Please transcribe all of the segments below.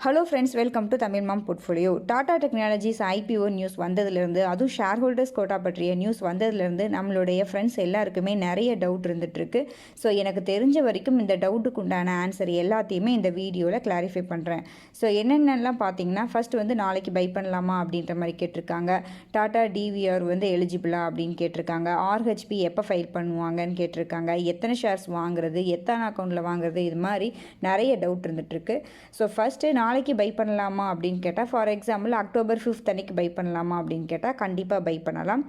Hello friends, welcome to Tamil mom portfolio. Tata technologies IPO news வந்ததுலேருந்து, அதுவும் share holders quota பற்றிய news வந்ததுலேருந்து நம்மளுடைய ஃப்ரெண்ட்ஸ் எல்லாருக்குமே நிறைய டவுட் இருந்துகிட்ருக்கு. ஸோ எனக்கு தெரிஞ்ச வரைக்கும் இந்த டவுட்டுக்கு உண்டான ஆன்சர் எல்லாத்தையுமே இந்த வீடியோவில் கிளாரிஃபை பண்ணுறேன். ஸோ என்னென்னலாம் பார்த்தீங்கன்னா, ஃபஸ்ட்டு வந்து நாளைக்கு பை பண்ணலாமா அப்படின்ற மாதிரி கேட்டிருக்காங்க. டாடா டிவிஆர் வந்து எலிஜிபிளா அப்படின்னு கேட்டிருக்காங்க. ஆர்ஹெச்பி எப்போ ஃபைல் பண்ணுவாங்கன்னு கேட்டிருக்காங்க. எத்தனை ஷேர்ஸ் வாங்குறது, எத்தனை அக்கௌண்ட்டில் வாங்குறது, இது மாதிரி நிறைய டவுட் இருந்துகிட்ருக்கு. ஸோ ஃபஸ்ட்டு நாளைக்கு பை பண்ணலாமா அப்படின்னு கேட்டால், ஃபார் எக்ஸாம்பிள் அக்டோபர் 5 அன்னைக்கு பை பண்ணலாமா அப்படின்னு கேட்டால் கண்டிப்பாக பை பண்ணலாம்.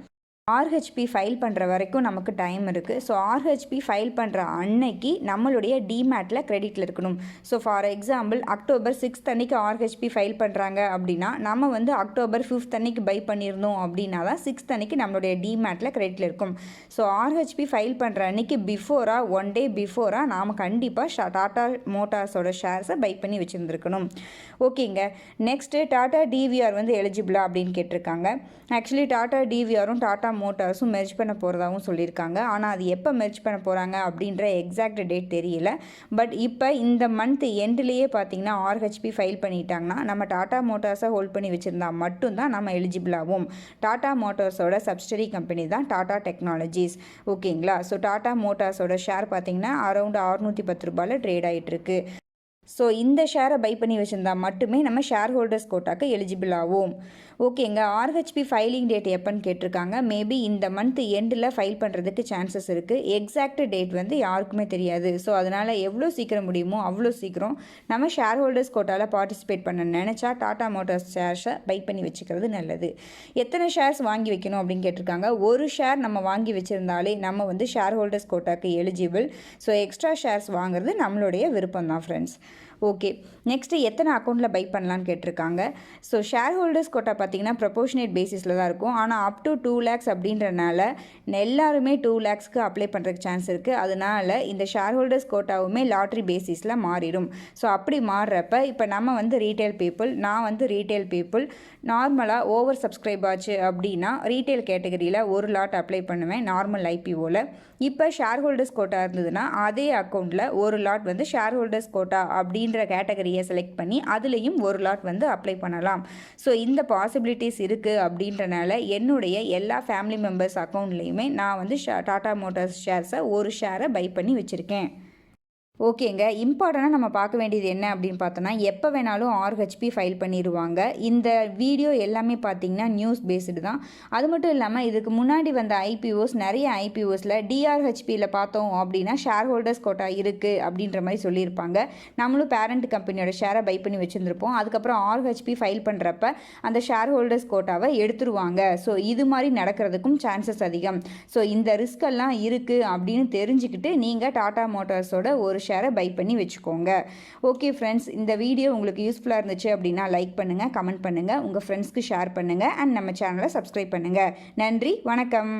ஆர்ஹெச்பி ஃபைல் பண்ணுற வரைக்கும் நமக்கு டைம் இருக்குது. ஸோ ஆர்ஹெச்பி ஃபைல் பண்ணுற அன்னைக்கு நம்மளுடைய டிமேட்டில் கிரெடிட்டில் இருக்கணும். ஸோ ஃபார் எக்ஸாம்பிள் அக்டோபர் 6 அன்னைக்கு ஆர்ஹெச்பி ஃபைல் பண்ணுறாங்க அப்படின்னா, நம்ம வந்து அக்டோபர் 5 அன்னைக்கு பை பண்ணியிருந்தோம் அப்படின்னா தான் 6 அன்னைக்கு நம்மளுடைய டிமேட்டில் கிரெடிட்டில் இருக்கும். ஸோ ஆர்ஹெச்பி ஃபைல் பண்ணுற அன்னைக்கு பிஃபோராக, ஒன் டே பிஃபோராக நாம் கண்டிப்பாக டாடா மோட்டார்ஸோட ஷேர்ஸை பை பண்ணி வச்சுருந்துருக்கணும். ஓகேங்க. நெக்ஸ்ட்டு டாடா டிவிஆர் வந்து எலிஜிபிளா அப்படின்னு கேட்டிருக்காங்க. ஆக்சுவலி டாடா டிவிஆரும் டாடா மோட்டார்ஸும் மெர்ஜ் பண்ண போகிறதாகவும் சொல்லியிருக்காங்க. ஆனால் அது எப்போ மெர்ஜ் பண்ண போகிறாங்க அப்படின்ற எக்ஸாக்ட் டேட் தெரியல. பட் இப்போ இந்த மந்த் எண்ட்லேயே பார்த்தீங்கன்னா ஆர்ஹெச்பி ஃபைல் பண்ணிட்டாங்கன்னா, நம்ம டாடா மோட்டார்ஸை ஹோல்ட் பண்ணி வச்சுருந்தா மட்டும்தான் நம்ம எலிஜிபிள் ஆகும். டாடா மோட்டார்ஸோட சப்சிடரி கம்பெனி தான் டாடா டெக்னாலஜிஸ். ஓகேங்களா. ஸோ டாடா மோட்டார்ஸோட ஷேர் பார்த்தீங்கன்னா அரௌண்ட் 610 ரூபாயில் ட்ரேட் ஆகிட்டுருக்கு. ஸோ இந்த ஷேரை பை பண்ணி வச்சுருந்தா மட்டுமே நம்ம ஷேர் ஹோல்டர்ஸ் கோட்டாக்கு எலிஜிபிள் ஆகும். ஓகேங்க. ஆர்ஹெச்பி ஃபைலிங் டேட் எப்போன்னு கேட்டிருக்காங்க. மேபி இந்த மந்த் எண்டில் ஃபைல் பண்ணுறதுக்கு சான்சஸ் இருக்குது. எக்ஸாக்ட் டேட் வந்து யாருக்குமே தெரியாது. ஸோ அதனால் எவ்வளோ சீக்கிரம் முடியுமோ அவ்வளோ சீக்கிரம் நம்ம ஷேர் ஹோல்டர்ஸ் கோட்டாவில் பார்ட்டிசிபேட் பண்ண நினச்சா டாடா மோட்டார்ஸ் ஷேர்ஸை பை பண்ணி வச்சுக்கிறது நல்லது. எத்தனை ஷேர்ஸ் வாங்கி வைக்கணும் அப்படின்னு கேட்டிருக்காங்க. ஒரு ஷேர் நம்ம வாங்கி வச்சுருந்தாலே நம்ம வந்து ஷேர் ஹோல்டர்ஸ் கோட்டாக்கு எலிஜிபிள். ஸோ எக்ஸ்ட்ரா ஷேர்ஸ் வாங்குறது நம்மளுடைய விருப்பம் தான் ஃப்ரெண்ட்ஸ். ஓகே. நெக்ஸ்ட்டு எத்தனை அக்கௌண்ட்டில் பை பண்ணலான்னு கேட்டிருக்காங்க. ஸோ ஷேர் ஹோல்டர்ஸ் கோட்டா பார்த்திங்கன்னா ப்ரொபோஷனேட் பேசிஸில் தான் இருக்கும். ஆனால் அப் டு 2 lakhs அப்படின்றனால எல்லாருமே 2 lakhsக்கு அப்ளை பண்ணுறதுக்கு சான்ஸ் இருக்குது. அதனால் இந்த ஷேர் ஹோல்டர்ஸ் கோட்டாவுமே லாட்ரி பேசிஸில் மாறிடும். ஸோ அப்படி மாறுறப்ப இப்போ நம்ம வந்து ரீட்டைல் பீப்புள், நான் வந்து ரீட்டைல் பீப்புள், நார்மலாக ஓவர் சப்ஸ்கிரைப் ஆச்சு அப்படின்னா ரீட்டைல் கேட்டகரியில் ஒரு லாட் அப்ளை பண்ணுவேன் நார்மல் ஐபிஓவில். இப்போ ஷேர் ஹோல்டர்ஸ் கோட்டா இருந்ததுன்னா அதே அக்கௌண்ட்டில் ஒரு லாட் வந்து ஷேர் ஹோல்டர்ஸ் கோட்டா அப்படின்ற கேட்டகரியை செலக்ட் பண்ணி அதுலேயும் ஒரு லாட் வந்து அப்ளை பண்ணலாம். ஸோ இந்த பாசிபிலிட்டிஸ் இருக்குது அப்படின்றனால என்னுடைய எல்லா ஃபேமிலி மெம்பர்ஸ் அக்கௌண்ட்லேயுமே நான் வந்து டாடா மோட்டார்ஸ் ஷேர்ஸை ஒரு ஷேரை பை பண்ணி வச்சுருக்கேன். ஓகேங்க. இம்பார்ட்டண்டாக நம்ம பார்க்க வேண்டியது என்ன அப்படின்னு பார்த்தோன்னா, எப்போ வேணாலும் ஆர்ஹெச்பி ஃபைல் பண்ணிடுவாங்க. இந்த வீடியோ எல்லாமே பார்த்திங்கன்னா நியூஸ் பேஸ்டு தான். அது மட்டும் இல்லாமல் இதுக்கு முன்னாடி வந்த ஐபிஓஸ், நிறைய ஐபிஓஸில் டிஆர்ஹெச்பியில் பார்த்தோம் அப்படின்னா ஷேர் ஹோல்டர்ஸ் கோட்டா இருக்குது அப்படின்ற மாதிரி சொல்லியிருப்பாங்க. நம்மளும் பேரண்ட் கம்பெனியோட ஷேரை பை பண்ணி வச்சுருந்துருப்போம். அதுக்கப்புறம் ஆர்ஹெச்பி ஃபைல் பண்ணுறப்ப அந்த ஷேர் ஹோல்டர்ஸ் கோட்டாவை எடுத்துருவாங்க. ஸோ இது மாதிரி நடக்கிறதுக்கும் சான்சஸ் அதிகம். ஸோ இந்த ரிஸ்கெல்லாம் இருக்குது அப்படின்னு தெரிஞ்சுக்கிட்டு நீங்கள் டாடா மோட்டார்ஸோட ஒரு ஷேரை பை பண்ணி வச்சுக்கோங்க. ஓகே ஃப்ரெண்ட்ஸ், இந்த வீடியோ உங்களுக்கு யூஸ்ஃபுல்லாக இருந்துச்சு அப்படின்னா லைக் பண்ணுங்கள், கமெண்ட் பண்ணுங்கள், உங்கள் ஃப்ரெண்ட்ஸ்க்கு ஷேர் பண்ணுங்கள் அண்ட் நம்ம சேனலை சப்ஸ்கிரைப் பண்ணுங்கள். நன்றி, வணக்கம்.